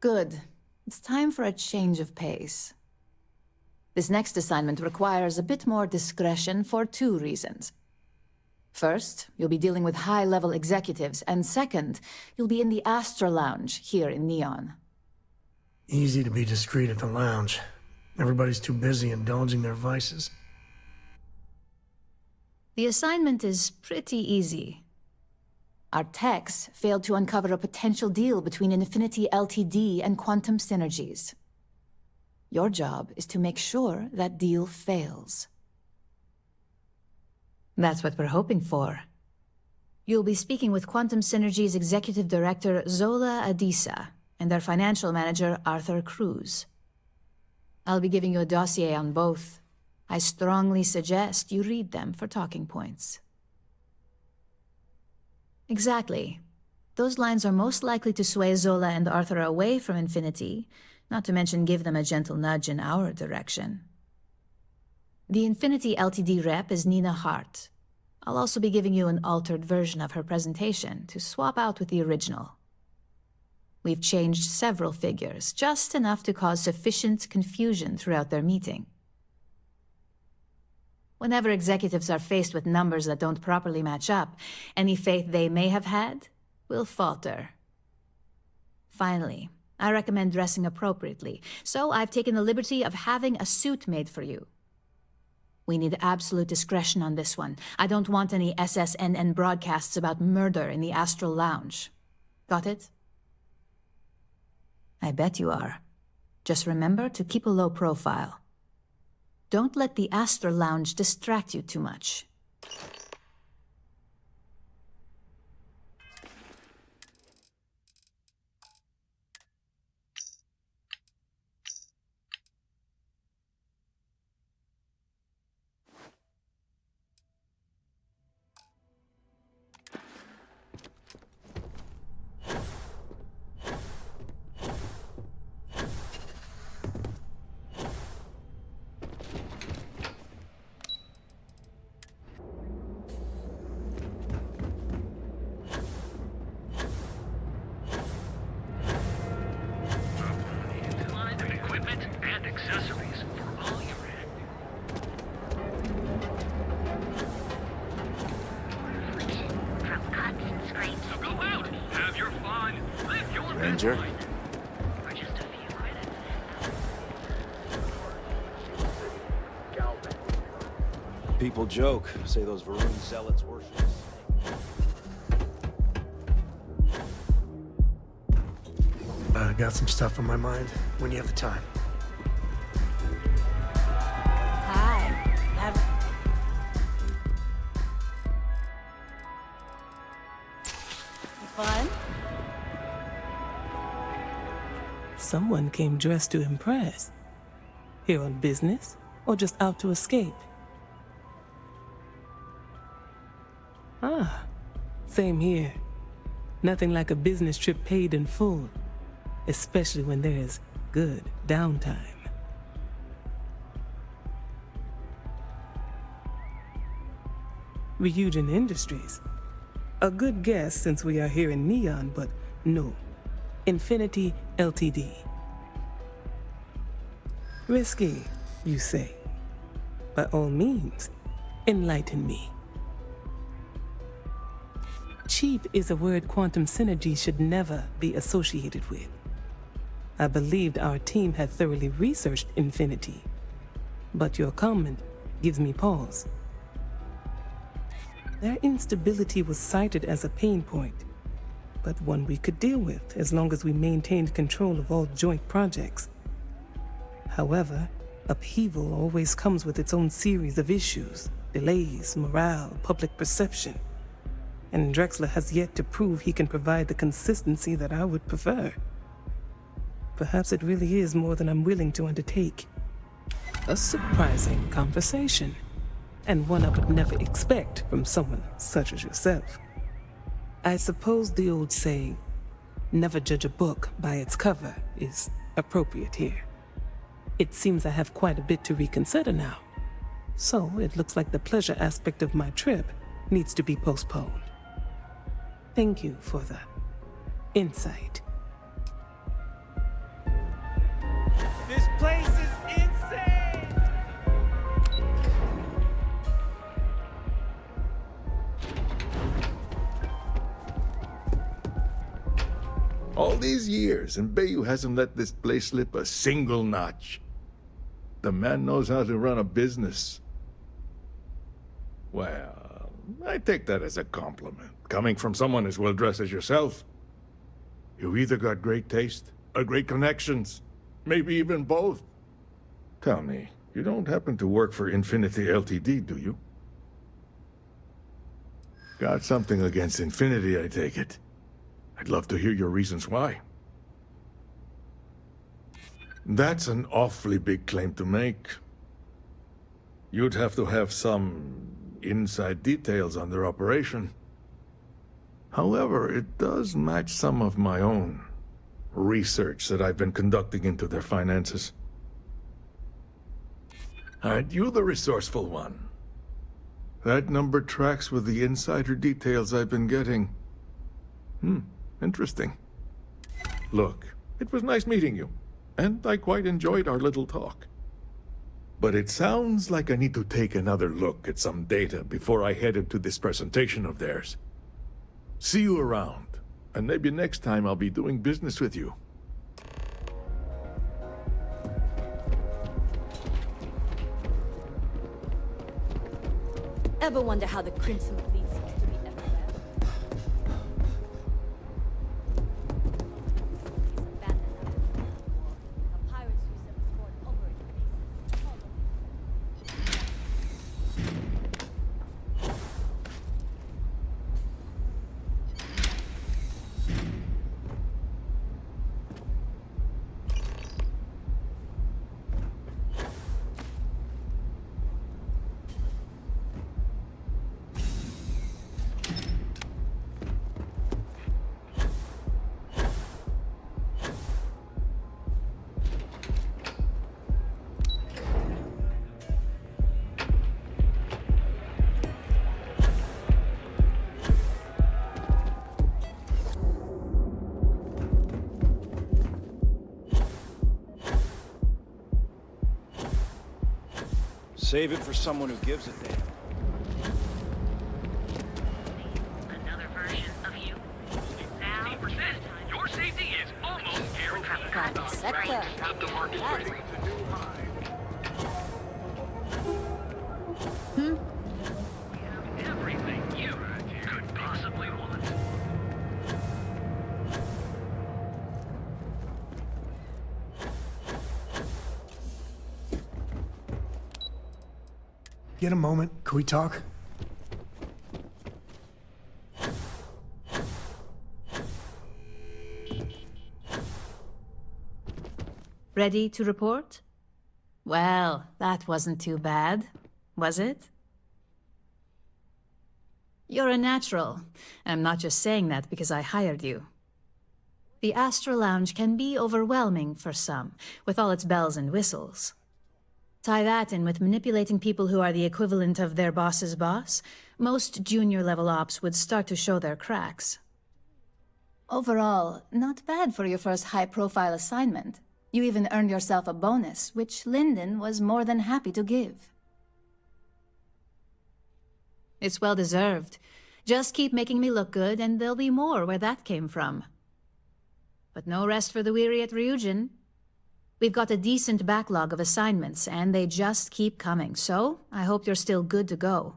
Good. It's time for a change of pace. This next assignment requires a bit more discretion for 2 reasons. First, you'll be dealing with high-level executives, and second, you'll be in the Astra Lounge here in Neon. Easy to be discreet at the lounge. Everybody's too busy indulging their vices. The assignment is pretty easy. Our techs failed to uncover a potential deal between Infinity Ltd. And Quantum Synergies. Your job is to make sure that deal fails. That's what we're hoping for. You'll be speaking with Quantum Synergy's Executive Director Zola Adisa and their Financial Manager Arthur Cruz. I'll be giving you a dossier on both. I strongly suggest you read them for talking points. Exactly. Those lines are most likely to sway Zola and Arthur away from Infinity, not to mention give them a gentle nudge in our direction. The Infinity Ltd. rep is Nina Hart. I'll also be giving you an altered version of her presentation to swap out with the original. We've changed several figures, just enough to cause sufficient confusion throughout their meeting. Whenever executives are faced with numbers that don't properly match up, any faith they may have had will falter. Finally, I recommend dressing appropriately, so I've taken the liberty of having a suit made for you. We need absolute discretion on this one. I don't want any SSNN broadcasts about murder in the Astral Lounge. Got it? I bet you are. Just remember to keep a low profile. Don't let the Astral Lounge distract you too much. Ranger? People joke, say those Varun zealots worship. I got some stuff on my mind when you have the time. Fun? Someone came dressed to impress. Here on business, or just out to escape? Ah, same here. Nothing like a business trip paid in full, especially when there is good downtime. Ryujin Industries. A good guess since we are here in Neon, but no. Infinity Ltd. Risky, you say? By all means, enlighten me. Cheap is a word Quantum Synergy should never be associated with. I believed our team had thoroughly researched Infinity, but your comment gives me pause. Their instability was cited as a pain point, but one we could deal with as long as we maintained control of all joint projects. However, upheaval always comes with its own series of issues, delays, morale, public perception. And Drexler has yet to prove he can provide the consistency that I would prefer. Perhaps it really is more than I'm willing to undertake. A surprising conversation, and one I would never expect from someone such as yourself. I suppose the old saying, never judge a book by its cover, is appropriate here. It seems I have quite a bit to reconsider now. So it looks like the pleasure aspect of my trip needs to be postponed. Thank you for the insight. place is insane! All these years, and Bayou hasn't let this place slip a single notch. The man knows how to run a business. Well, I take that as a compliment, coming from someone as well-dressed as yourself. You either got great taste, or great connections, maybe even both. Tell me, you don't happen to work for Infinity Ltd, do you? Got something against Infinity, I take it. I'd love to hear your reasons why. That's an awfully big claim to make. You'd have to have some inside details on their operation. However, it does match some of my own research that I've been conducting into their finances. Aren't you the resourceful one? That number tracks with the insider details I've been getting. Interesting. Look, it was nice meeting you, and I quite enjoyed our little talk. But it sounds like I need to take another look at some data before I head into this presentation of theirs. See you around, and maybe next time I'll be doing business with you. Ever wonder how the Crimson Fleet seems to be everywhere? It's abandoned after the war. The pirates use them as foreign operating bases all over. Save it for someone who gives a damn. Another version of you. Now, your safety is almost guaranteed. Private sector. That's Everything you could possibly want. Get a moment. Can we talk? Ready to report? Well, that wasn't too bad, was it? You're a natural. I'm not just saying that because I hired you. The Astral Lounge can be overwhelming for some, with all its bells and whistles. Tie that in with manipulating people who are the equivalent of their boss's boss, most junior-level ops would start to show their cracks. Overall, not bad for your first high-profile assignment. You even earned yourself a bonus, which Lyndon was more than happy to give. It's well-deserved. Just keep making me look good, and there'll be more where that came from. But no rest for the weary at Ryujin. We've got a decent backlog of assignments, and they just keep coming, so I hope you're still good to go.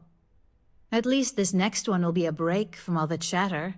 At least this next one will be a break from all the chatter.